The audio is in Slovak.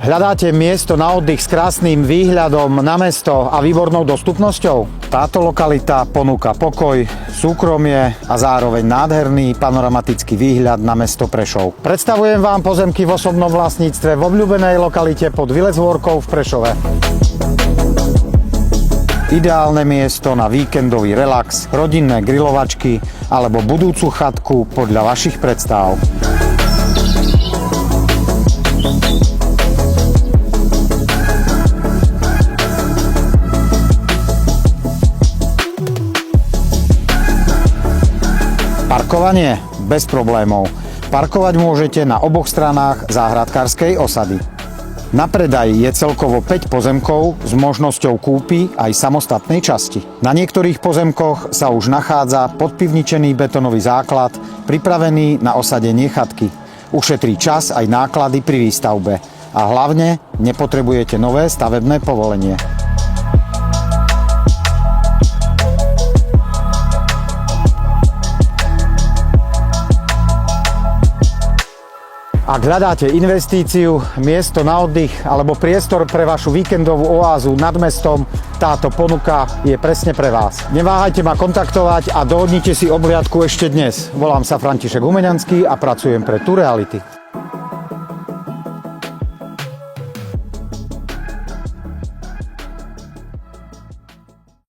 Hľadáte miesto na oddych s krásnym výhľadom na mesto a výbornou dostupnosťou? Táto lokalita ponúka pokoj, súkromie a zároveň nádherný panoramatický výhľad na mesto Prešov. Predstavujem vám pozemky v osobnom vlastníctve v obľúbenej lokalite pod Village-Workou v Prešove. Ideálne miesto na víkendový relax, rodinné grilovačky alebo budúcu chatku podľa vašich predstáv. Parkovanie bez problémov. Parkovať môžete na oboch stranách záhradkárskej osady. Na predaj je celkovo 5 pozemkov s možnosťou kúpy aj samostatnej časti. Na niektorých pozemkoch sa už nachádza podpivničený betónový základ, pripravený na osadenie chatky. Ušetrí čas aj náklady pri výstavbe. A hlavne nepotrebujete nové stavebné povolenie. Ak hľadáte investíciu, miesto na oddych alebo priestor pre vašu víkendovú oázu nad mestom, táto ponuka je presne pre vás. Neváhajte ma kontaktovať a dohodnite si obhliadku ešte dnes. Volám sa František Humeňanský a pracujem pre Tureality.